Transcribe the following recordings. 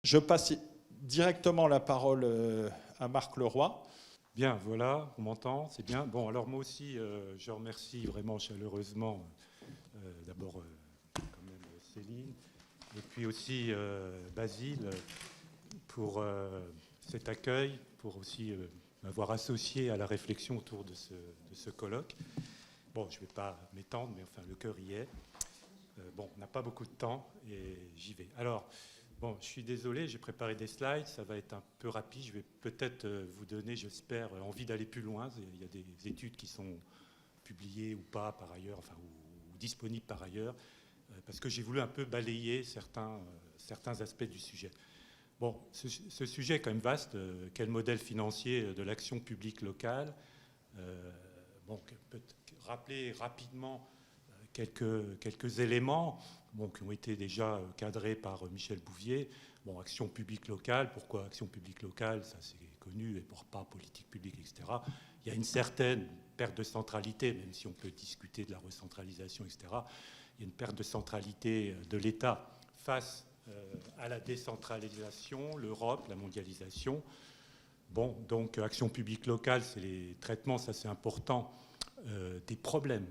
Je passe directement la parole à Marc Leroy. Bien, voilà, on m'entend, c'est bien. Bon, alors moi aussi, je remercie vraiment chaleureusement d'abord quand même Céline, et puis aussi Basile pour cet accueil, pour aussi m'avoir associé à la réflexion autour de ce colloque. Bon, je ne vais pas m'étendre, mais enfin, le cœur y est. Bon, on n'a pas beaucoup de temps et j'y vais. Alors, bon, je suis désolé, j'ai préparé des slides, ça va être un peu rapide. Je vais peut-être vous donner, j'espère, envie d'aller plus loin. Il y a des études qui sont publiées ou pas par ailleurs, enfin, ou disponibles par ailleurs, parce que j'ai voulu un peu balayer certains aspects du sujet. Bon, ce sujet est quand même vaste. Quel modèle financier de l'action publique locale? Bon, rappeler rapidement quelques éléments qui ont été déjà cadrés par Michel Bouvier. Bon, action publique locale, pourquoi action publique locale? Ça, c'est connu, et pour pas politique publique, etc. Il y a une certaine perte de centralité, même si on peut discuter de la recentralisation, etc. Il y a une perte de centralité de l'État face à la décentralisation, l'Europe, la mondialisation. Bon, donc action publique locale, c'est les traitements, ça c'est important, des problèmes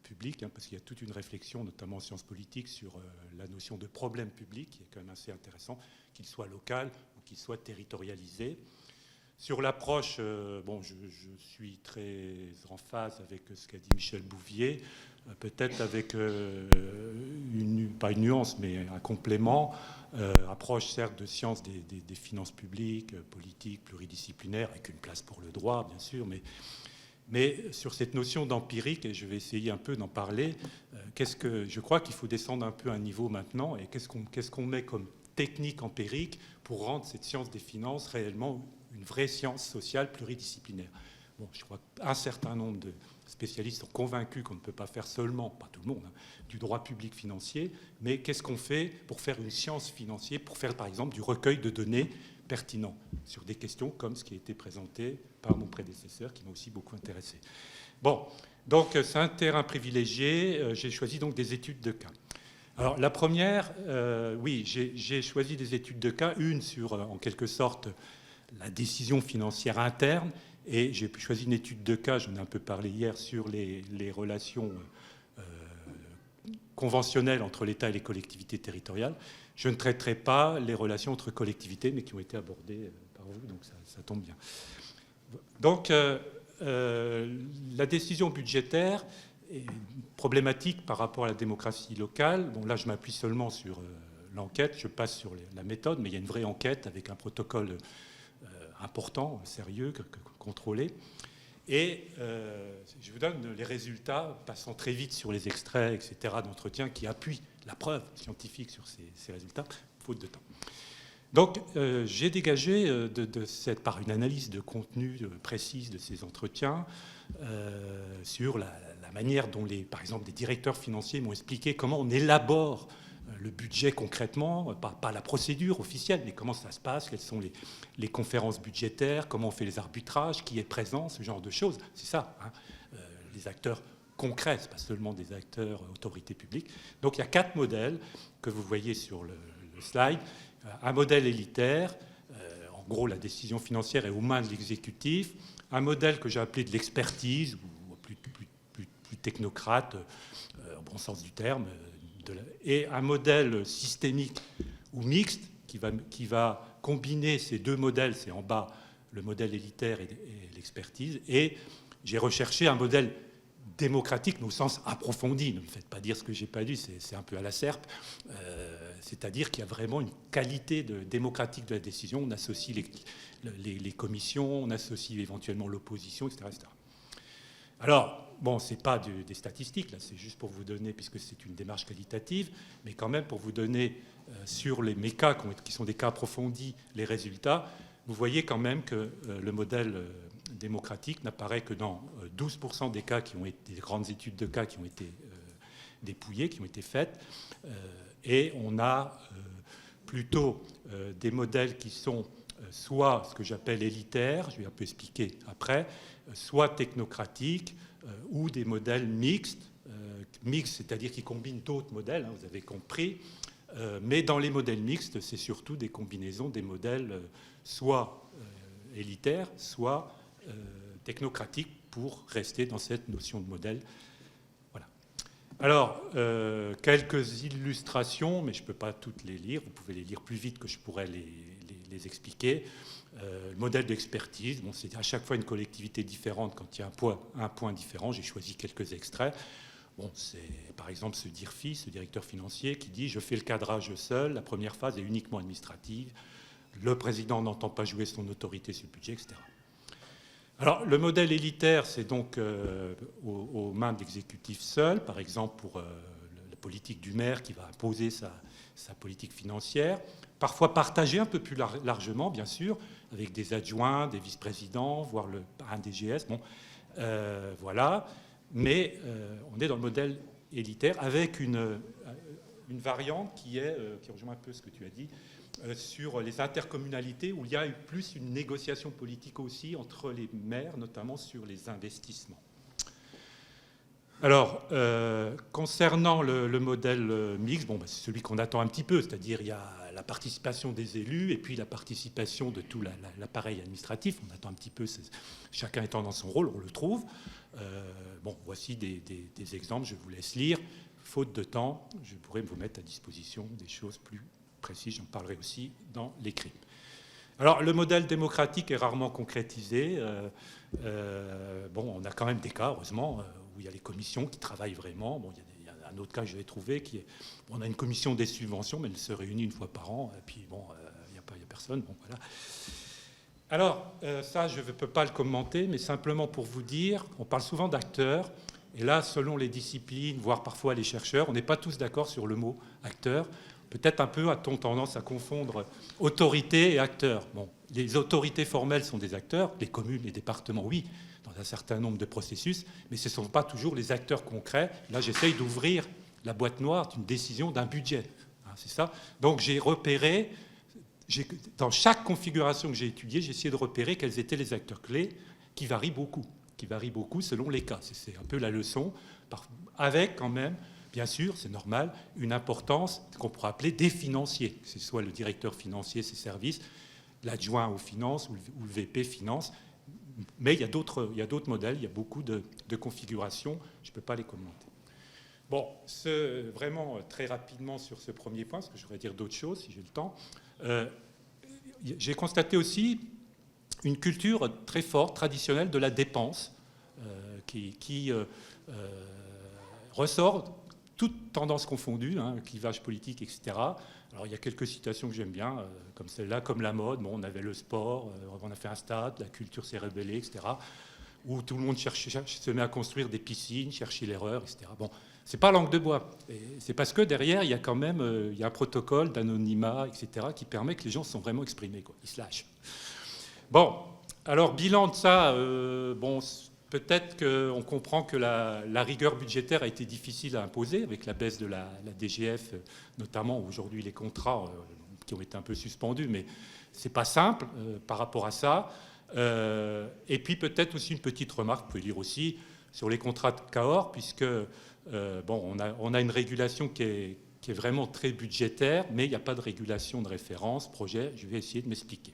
publics, parce qu'il y a toute une réflexion, notamment en sciences politiques, sur la notion de problème public, qui est quand même assez intéressant, qu'il soit local ou qu'il soit territorialisé. Sur l'approche, bon, je suis très en phase avec ce qu'a dit Michel Bouvier, peut-être avec pas une nuance, mais un complément, approche certes de sciences des finances publiques, politiques, pluridisciplinaires, avec une place pour le droit, bien sûr, mais sur cette notion d'empirique, et je vais essayer un peu d'en parler, je crois qu'il faut descendre un peu un niveau maintenant, et qu'est-ce qu'on met comme technique empirique pour rendre cette science des finances réellement une vraie science sociale pluridisciplinaire. Bon, je crois qu'un certain nombre de spécialistes sont convaincus qu'on ne peut pas faire seulement, pas tout le monde, du droit public financier, mais qu'est-ce qu'on fait pour faire une science financière, pour faire par exemple du recueil de données pertinent sur des questions comme ce qui a été présenté par mon prédécesseur, qui m'a aussi beaucoup intéressé. Bon, donc c'est un terrain privilégié. J'ai choisi donc des études de cas. Alors la première, oui, j'ai choisi des études de cas, une sur, en quelque sorte, la décision financière interne, et j'ai choisi une étude de cas, j'en ai un peu parlé hier, sur les relations conventionnelles entre l'État et les collectivités territoriales. Je ne traiterai pas les relations entre collectivités, mais qui ont été abordées par vous, donc ça tombe bien. Donc, la décision budgétaire est problématique par rapport à la démocratie locale. Bon, là, je m'appuie seulement sur l'enquête, je passe sur la méthode, mais il y a une vraie enquête avec un protocole important, sérieux, contrôlé. Et je vous donne les résultats, passant très vite sur les extraits, etc., d'entretien qui appuient la preuve scientifique sur ces résultats, faute de temps. Donc, j'ai dégagé par une analyse de contenu précise de ces entretiens sur la manière dont, par exemple, des directeurs financiers m'ont expliqué comment on élabore le budget concrètement, pas la procédure officielle, mais comment ça se passe, quelles sont les conférences budgétaires, comment on fait les arbitrages, qui est présent, ce genre de choses. C'est ça, hein, les acteurs concrets, ce n'est pas seulement des acteurs autorités publiques. Donc il y a 4 modèles que vous voyez sur le slide. Un modèle élitaire, en gros la décision financière est aux mains de l'exécutif. Un modèle que j'ai appelé de l'expertise, ou plus technocrate, au bon sens du terme, et un modèle systémique ou mixte qui va combiner ces deux modèles, c'est en bas le modèle élitaire et l'expertise, et j'ai recherché un modèle démocratique, mais au sens approfondi. Ne me faites pas dire ce que je n'ai pas dit, c'est un peu à la serpe. C'est-à-dire qu'il y a vraiment une qualité démocratique de la décision. On associe les commissions, on associe éventuellement l'opposition, etc., etc. Alors, bon, ce n'est pas des statistiques, là, c'est juste pour vous donner, puisque c'est une démarche qualitative, mais quand même pour vous donner sur mes cas, qui sont des cas approfondis, les résultats. Vous voyez quand même que le modèle démocratique n'apparaît que dans 12% des cas qui ont été, des grandes études de cas qui ont été dépouillées, qui ont été faites, et on a plutôt des modèles qui sont soit ce que j'appelle élitaires, je vais un peu expliquer après, soit technocratiques, ou des modèles mixtes, mixtes, c'est-à-dire qui combinent d'autres modèles, hein, vous avez compris, Mais dans les modèles mixtes, c'est surtout des combinaisons des modèles soit élitaires, soit technocratiques pour rester dans cette notion de modèle. Voilà. Alors, quelques illustrations, mais je ne peux pas toutes les lire. Vous pouvez les lire plus vite que je pourrais les expliquer. Le modèle d'expertise, bon, c'est à chaque fois une collectivité différente quand il y a un point différent. J'ai choisi quelques extraits. Bon, c'est par exemple ce DIRFI, ce directeur financier, qui dit « Je fais le cadrage seul, la première phase est uniquement administrative, le président n'entend pas jouer son autorité sur le budget, etc. » Alors, le modèle élitaire, c'est donc aux mains de l'exécutif seul, par exemple pour la politique du maire qui va imposer sa politique financière, parfois partagée un peu plus largement, bien sûr, avec des adjoints, des vice-présidents, voire un DGS. Bon, voilà. Mais on est dans le modèle élitaire avec une variante qui rejoint un peu ce que tu as dit, sur les intercommunalités où il y a eu plus une négociation politique aussi entre les maires, notamment sur les investissements. Alors, concernant le modèle mixte, bon, c'est celui qu'on attend un petit peu, c'est-à-dire il y a la participation des élus et puis la participation de tout l'appareil administratif. On attend un petit peu, chacun étant dans son rôle, on le trouve. Bon, voici des exemples, je vous laisse lire. Faute de temps, je pourrais vous mettre à disposition des choses plus précises. J'en parlerai aussi dans l'écrit. Alors, le modèle démocratique est rarement concrétisé. Bon, on a quand même des cas, heureusement, où il y a les commissions qui travaillent vraiment. Bon, il y a un autre cas que j'avais trouvé qui est... On a une commission des subventions, mais elle se réunit une fois par an. Et puis, bon, il n'y a personne. Bon, voilà. Alors, ça, je ne peux pas le commenter, mais simplement pour vous dire, on parle souvent d'acteurs, et là, selon les disciplines, voire parfois les chercheurs, on n'est pas tous d'accord sur le mot acteur. Peut-être un peu a-t-on tendance à confondre autorité et acteur. Bon, les autorités formelles sont des acteurs, les communes, les départements, oui, dans un certain nombre de processus, mais ce ne sont pas toujours les acteurs concrets. Là, j'essaye d'ouvrir la boîte noire d'une décision, d'un budget. Hein, c'est ça. Donc, j'ai repéré... Dans chaque configuration que j'ai étudiée, j'ai essayé de repérer quels étaient les acteurs clés qui varient beaucoup selon les cas. C'est un peu la leçon, avec quand même, bien sûr, c'est normal, une importance qu'on pourrait appeler des financiers, que ce soit le directeur financier, ses services, l'adjoint aux finances ou le VP finance. Mais il y a d'autres modèles, il y a beaucoup de configurations, je ne peux pas les commenter. Bon, vraiment très rapidement sur ce premier point, parce que je voudrais dire d'autres choses si j'ai le temps. J'ai constaté aussi une culture très forte, traditionnelle de la dépense, qui ressort, toutes tendances confondues, hein, clivage politique, etc. Alors il y a quelques citations que j'aime bien, comme celle-là, comme la mode. Bon, on avait le sport, on a fait un stade, la culture s'est rebellée, etc. Où tout le monde se met à construire des piscines, chercher l'erreur, etc. Bon, c'est pas langue de bois. C'est parce que derrière, il y a quand même il y a un protocole d'anonymat, etc., qui permet que les gens se sont vraiment exprimés, quoi. Ils se lâchent. Bon, alors, bilan de ça, bon, peut-être qu'on comprend que la rigueur budgétaire a été difficile à imposer avec la baisse de la DGF, notamment aujourd'hui les contrats qui ont été un peu suspendus, mais c'est pas simple par rapport à ça. Et puis peut-être aussi une petite remarque, vous pouvez lire aussi, sur les contrats de Cahors, puisque bon, on a une régulation qui est vraiment très budgétaire, mais il n'y a pas de régulation de référence, projet. Je vais essayer de m'expliquer.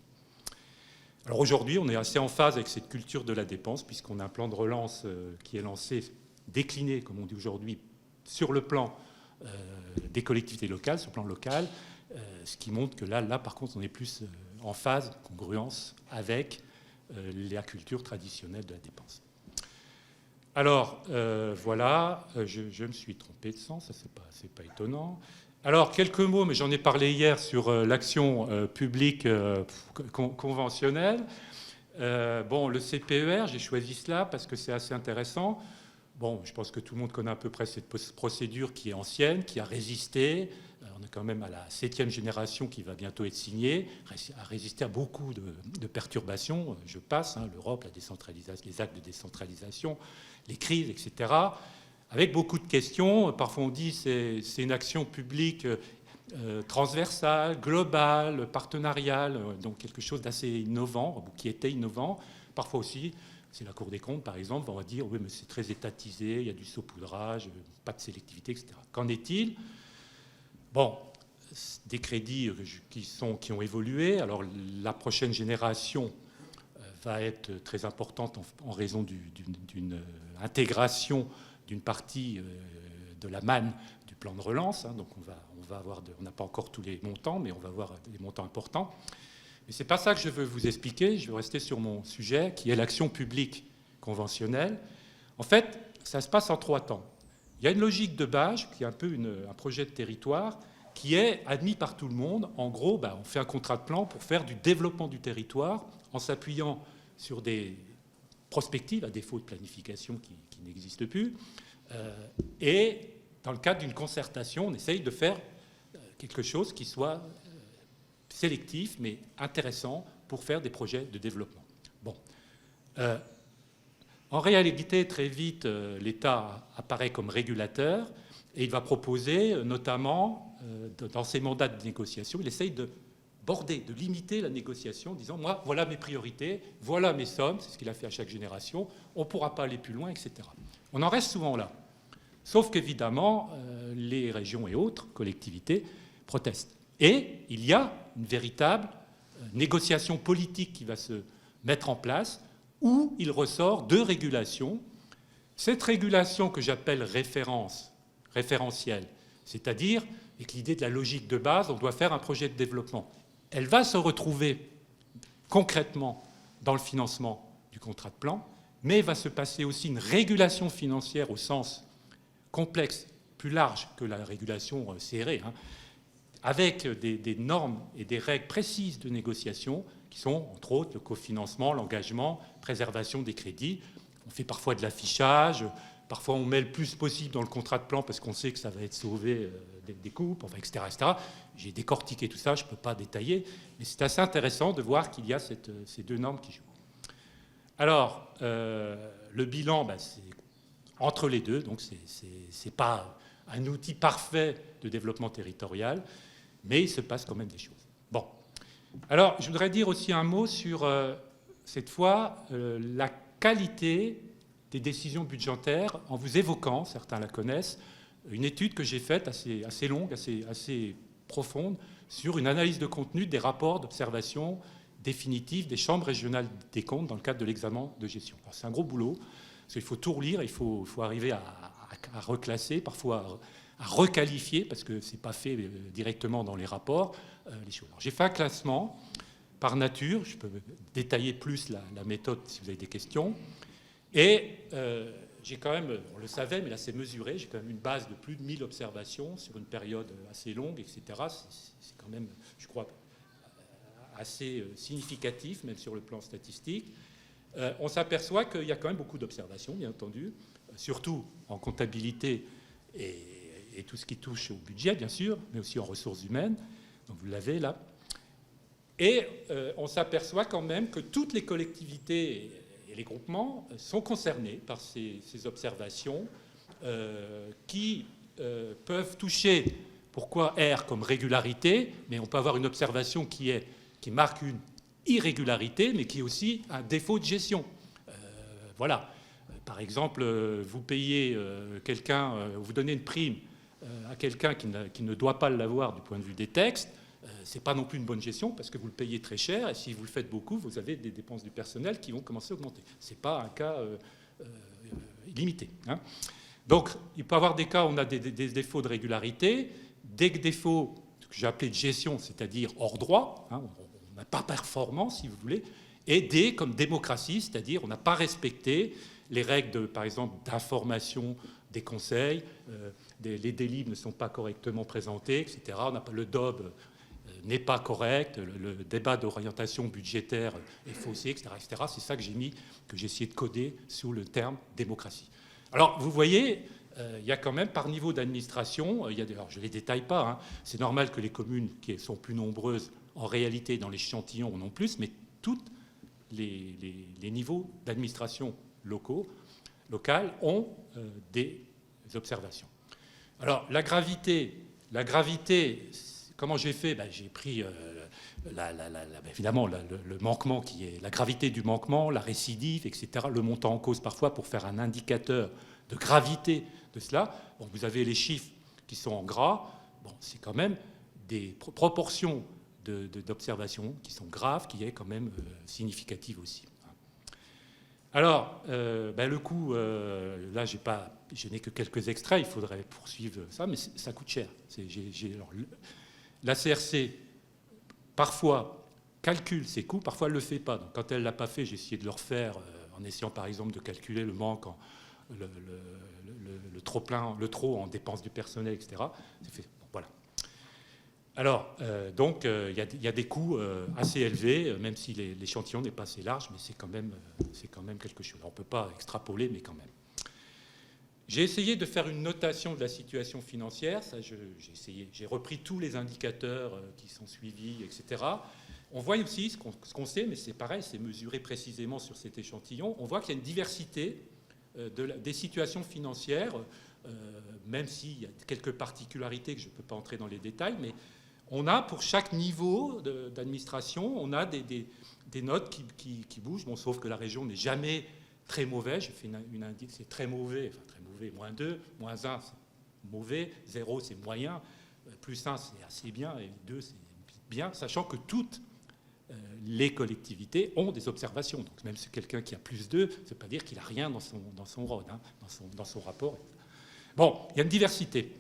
Alors aujourd'hui, on est assez en phase avec cette culture de la dépense, puisqu'on a un plan de relance qui est lancé, décliné, comme on dit aujourd'hui, sur le plan des collectivités locales, sur le plan local, ce qui montre que là, par contre, on est plus en phase, congruence avec la culture traditionnelle de la dépense. Alors, voilà, je me suis trompé de sens, ça c'est pas étonnant. Alors, quelques mots, mais j'en ai parlé hier sur l'action publique conventionnelle. Bon, le CPER, j'ai choisi cela parce que c'est assez intéressant. Bon, je pense que tout le monde connaît à peu près cette procédure qui est ancienne, qui a résisté. On est quand même à la 7e génération qui va bientôt être signée, a résisté à beaucoup de perturbations. Je passe, hein, l'Europe, la décentralisation, les actes de décentralisation, les crises, etc. Avec beaucoup de questions. Parfois on dit que c'est une action publique transversale, globale, partenariale, donc quelque chose d'assez innovant, ou qui était innovant. Parfois aussi, c'est la Cour des comptes, par exemple, on va dire oui, mais c'est très étatisé, il y a du saupoudrage, pas de sélectivité, etc. Qu'en est-il ? Bon, des crédits qui ont évolué. Alors la prochaine génération va être très importante en raison d'une intégration d'une partie de la manne du plan de relance. Donc on va avoir, on n'a pas encore tous les montants, mais on va avoir des montants importants. Mais ce n'est pas ça que je veux vous expliquer. Je veux rester sur mon sujet, qui est l'action publique conventionnelle. En fait, ça se passe en 3 temps. Il y a une logique de base, qui est un peu un projet de territoire, qui est admis par tout le monde. En gros, on fait un contrat de plan pour faire du développement du territoire en s'appuyant sur des prospectives, à défaut de planification qui n'existe plus. Et dans le cadre d'une concertation, on essaye de faire quelque chose qui soit sélectif, mais intéressant pour faire des projets de développement. Bon. En réalité, très vite, l'État apparaît comme régulateur et il va proposer, notamment, dans ses mandats de négociation, il essaye de border, de limiter la négociation en disant « moi, voilà mes priorités, voilà mes sommes », c'est ce qu'il a fait à chaque génération, on ne pourra pas aller plus loin, etc. On en reste souvent là. Sauf qu'évidemment, les régions et autres collectivités protestent. Et il y a une véritable négociation politique qui va se mettre en place où il ressort 2 régulations. Cette régulation que j'appelle référentielle, c'est-à-dire avec l'idée de la logique de base, on doit faire un projet de développement. Elle va se retrouver concrètement dans le financement du contrat de plan, mais il va se passer aussi une régulation financière au sens complexe, plus large que la régulation serrée, avec des normes et des règles précises de négociation qui sont, entre autres, le cofinancement, l'engagement, préservation des crédits. On fait parfois de l'affichage, parfois on met le plus possible dans le contrat de plan parce qu'on sait que ça va être sauvé des coupes, enfin, etc., etc. J'ai décortiqué tout ça, je ne peux pas détailler, mais c'est assez intéressant de voir qu'il y a ces 2 normes qui jouent. Alors, le bilan, c'est entre les deux, donc ce n'est pas un outil parfait de développement territorial, mais il se passe quand même des choses. Bon. Alors, je voudrais dire aussi un mot sur, cette fois, la qualité des décisions budgétaires en vous évoquant, certains la connaissent, une étude que j'ai faite assez longue, assez profonde, sur une analyse de contenu des rapports d'observation définitifs des chambres régionales des comptes dans le cadre de l'examen de gestion. C'est un gros boulot, parce qu'il faut tout relire, il faut arriver à reclasser, parfois à requalifier, parce que ce n'est pas fait directement dans les rapports, les choses. J'ai fait un classement par nature, je peux détailler plus la méthode si vous avez des questions, et j'ai quand même, on le savait, mais là c'est mesuré, j'ai quand même une base de plus de 1000 observations sur une période assez longue, etc. C'est quand même, je crois, assez significatif, même sur le plan statistique. On s'aperçoit qu'il y a quand même beaucoup d'observations, bien entendu, surtout en comptabilité et tout ce qui touche au budget, bien sûr, mais aussi en ressources humaines. Donc vous l'avez là. Et on s'aperçoit quand même que toutes les collectivités et les groupements sont concernés par ces observations qui peuvent toucher, pourquoi R comme régularité, mais on peut avoir une observation qui marque une irrégularité, mais qui est aussi un défaut de gestion. Voilà. Par exemple, vous payez quelqu'un, vous donnez une prime à quelqu'un qui ne doit pas l'avoir du point de vue des textes, ce n'est pas non plus une bonne gestion parce que vous le payez très cher et si vous le faites beaucoup, vous avez des dépenses du personnel qui vont commencer à augmenter. Ce n'est pas un cas limité. Donc, il peut y avoir des cas où on a des défauts de régularité, des défauts que j'ai appelés de gestion, c'est-à-dire hors droit, on n'a pas performance, si vous voulez, et des comme démocratie, c'est-à-dire on n'a pas respecté les règles, par exemple, d'information des conseils, les délibres ne sont pas correctement présentés, etc. Le DOB n'est pas correct, le débat d'orientation budgétaire est faussé, etc. etc. C'est ça que j'ai essayé de coder sous le terme démocratie. Alors, vous voyez, il y a quand même par niveau d'administration, alors je ne les détaille pas, c'est normal que les communes qui sont plus nombreuses, en réalité, dans l'échantillon, en ont plus, mais tous les niveaux d'administration locales ont des observations. Alors, la gravité, comment j'ai fait ? J'ai pris évidemment le manquement qui est la gravité du manquement, la récidive, etc., le montant en cause parfois pour faire un indicateur de gravité de cela. Bon, vous avez les chiffres qui sont en gras, bon, c'est quand même des proportions d'observations qui sont graves, qui est quand même significative aussi. Alors, le coût, là, je n'ai que quelques extraits, il faudrait poursuivre ça, mais ça coûte cher. La CRC, parfois, calcule ses coûts, parfois elle ne le fait pas. Donc, quand elle ne l'a pas fait, j'ai essayé de le refaire en essayant, par exemple, de calculer le manque, le trop en dépenses du personnel, etc. C'est fait. Bon, voilà. Alors, donc, il y a des coûts assez élevés, même si l'échantillon n'est pas assez large, mais c'est quand même quelque chose. Alors, on ne peut pas extrapoler, mais quand même. J'ai essayé de faire une notation de la situation financière. Ça, j'ai repris tous les indicateurs qui sont suivis, etc. On voit aussi ce qu'on sait, mais c'est pareil, c'est mesuré précisément sur cet échantillon. On voit qu'il y a une diversité des situations financières, même s'il y a quelques particularités que je ne peux pas entrer dans les détails, mais on a pour chaque niveau d'administration, on a des notes qui bougent, bon, sauf que la région n'est jamais très mauvaise. J'ai fait une indice, c'est très mauvais, moins 2, moins 1, c'est mauvais, 0, c'est moyen, plus 1, c'est assez bien, et 2, c'est bien, sachant que toutes les collectivités ont des observations. Donc même si quelqu'un qui a plus 2, ça ne veut pas dire qu'il n'a rien dans son ROD, hein, dans son rapport. Bon, il y a une diversité.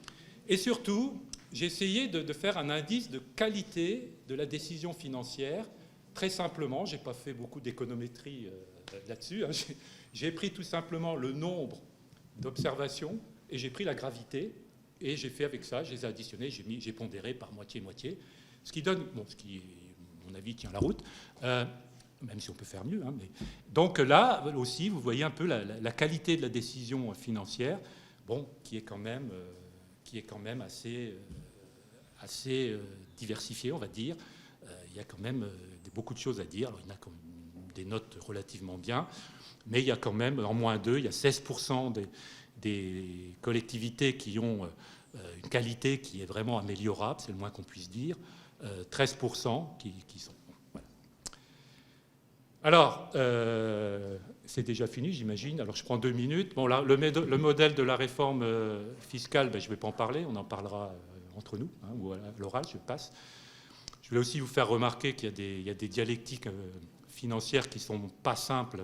Et surtout, j'ai essayé de faire un indice de qualité de la décision financière. Très simplement, je n'ai pas fait beaucoup d'économétrie là-dessus. Hein. J'ai pris tout simplement le nombre d'observations et j'ai pris la gravité et j'ai fait avec ça, je les ai additionnés, j'ai pondéré par moitié-moitié, ce qui donne, bon, ce qui, à mon avis, tient la route, même si on peut faire mieux. Hein, mais... Donc là aussi, vous voyez un peu la qualité de la décision financière, bon, qui est quand même assez diversifiée, on va dire. Il y a quand même beaucoup de choses à dire. Alors, il y en a quand même des notes relativement bien, mais il y a quand même, en moins 2, il y a 16% des collectivités qui ont une qualité qui est vraiment améliorable, c'est le moins qu'on puisse dire, 13% qui sont... Voilà. Alors, c'est déjà fini, j'imagine. Alors, je prends 2 minutes. Bon, là, le modèle de la réforme fiscale, je ne vais pas en parler, on en parlera entre nous, hein, ou à l'oral, je passe. Je voulais aussi vous faire remarquer qu'il y a des dialectiques financières qui ne sont pas simples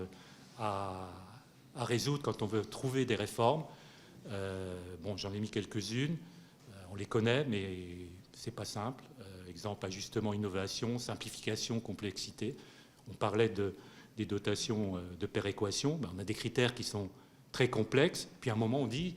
à résoudre quand on veut trouver des réformes. Bon, j'en ai mis quelques-unes, on les connaît, mais ce n'est pas simple. Exemple, ajustement, innovation, simplification, complexité. On parlait des dotations de péréquation. On a des critères qui sont très complexes. Puis à un moment, on dit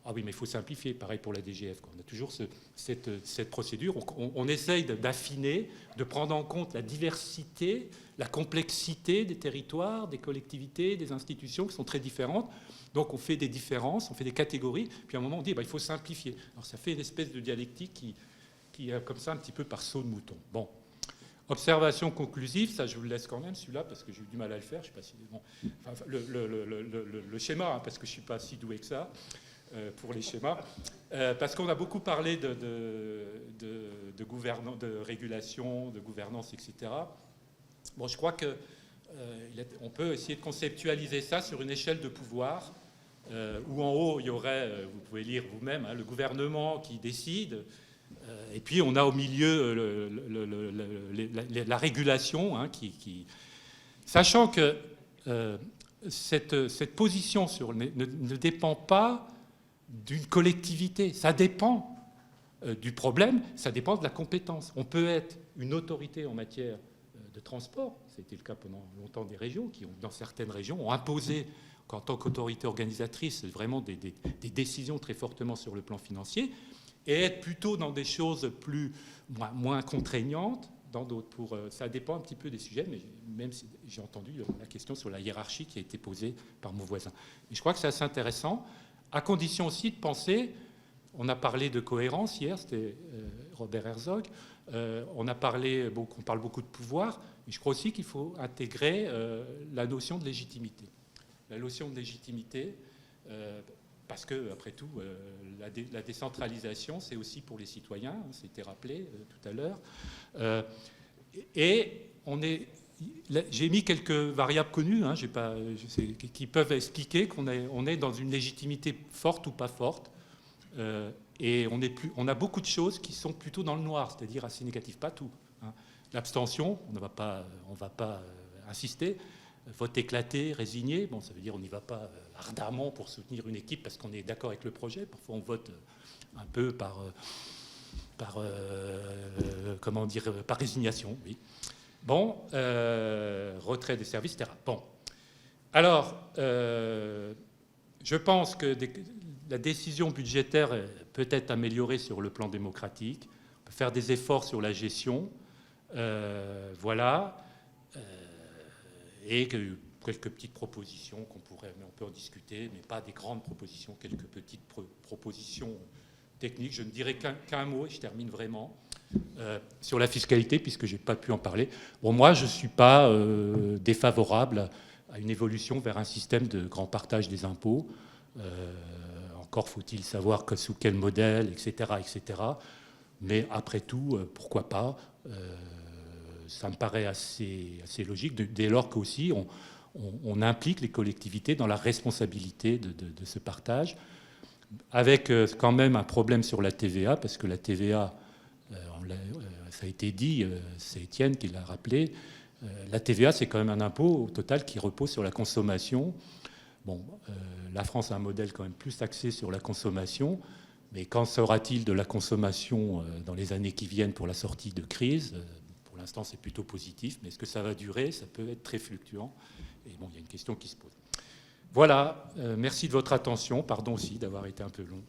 ah oui, mais il faut simplifier. Pareil pour la DGF. On a toujours cette procédure. On essaye d'affiner, de prendre en compte la diversité, la complexité des territoires, des collectivités, des institutions qui sont très différentes. Donc on fait des différences, on fait des catégories. Puis à un moment, on dit il faut simplifier. Alors ça fait une espèce de dialectique qui est comme ça un petit peu par saut de mouton. Bon. Observation conclusive, ça je vous le laisse quand même, celui-là, parce que j'ai eu du mal à le faire. Je sais pas si bon. Enfin, le schéma, hein, parce que je ne suis pas si doué que ça pour les schémas. Parce qu'on a beaucoup parlé de régulation, de gouvernance, etc. Bon, je crois qu'on peut essayer de conceptualiser ça sur une échelle de pouvoir, où en haut, il y aurait, vous pouvez lire vous-même, hein, le gouvernement qui décide. Et puis on a au milieu la régulation, hein, sachant que cette position ne dépend pas d'une collectivité, ça dépend du problème, ça dépend de la compétence. On peut être une autorité en matière de transport, c'était le cas pendant longtemps des régions, qui dans certaines régions ont imposé qu'en tant qu'autorité organisatrice vraiment des décisions très fortement sur le plan financier, et être plutôt dans des choses moins contraignantes, dans d'autres. Ça dépend un petit peu des sujets, mais même si j'ai entendu la question sur la hiérarchie qui a été posée par mon voisin. Et je crois que c'est assez intéressant, à condition aussi de penser, on a parlé de cohérence hier, c'était Robert Herzog, on parle beaucoup de pouvoir, mais je crois aussi qu'il faut intégrer la notion de légitimité. La notion de légitimité... parce que, après tout, la décentralisation, c'est aussi pour les citoyens, hein, c'était rappelé tout à l'heure. Et j'ai mis quelques variables connues, hein, qui peuvent expliquer qu'on est dans une légitimité forte ou pas forte. Et on a beaucoup de choses qui sont plutôt dans le noir, c'est-à-dire assez négatives, pas tout. Hein. L'abstention, on ne va pas insister. Vote éclaté, résigné, bon, ça veut dire on n'y va pas ardemment pour soutenir une équipe parce qu'on est d'accord avec le projet. Parfois on vote un peu par résignation. Oui. Bon, retrait des services, etc. Bon, alors, je pense que la décision budgétaire peut être améliorée sur le plan démocratique. On peut faire des efforts sur la gestion. Voilà. Et quelques petites propositions mais on peut en discuter, mais pas des grandes propositions, quelques petites propositions techniques. Je ne dirais qu'un mot, et je termine vraiment, sur la fiscalité, puisque je n'ai pas pu en parler. Bon, moi, je ne suis pas défavorable à une évolution vers un système de grand partage des impôts. Encore faut-il savoir sous quel modèle, etc., etc. Mais après tout, pourquoi pas ça me paraît assez logique, dès lors qu'aussi on implique les collectivités dans la responsabilité de ce partage, avec quand même un problème sur la TVA, parce que la TVA, ça a été dit, c'est Étienne qui l'a rappelé, la TVA, c'est quand même un impôt au total qui repose sur la consommation. Bon, la France a un modèle quand même plus axé sur la consommation, mais qu'en sera-t-il de la consommation dans les années qui viennent pour la sortie de crise ? Pour l'instant, c'est plutôt positif, mais est-ce que ça va durer ? Ça peut être très fluctuant. Et bon, il y a une question qui se pose. Voilà, merci de votre attention. Pardon aussi d'avoir été un peu long.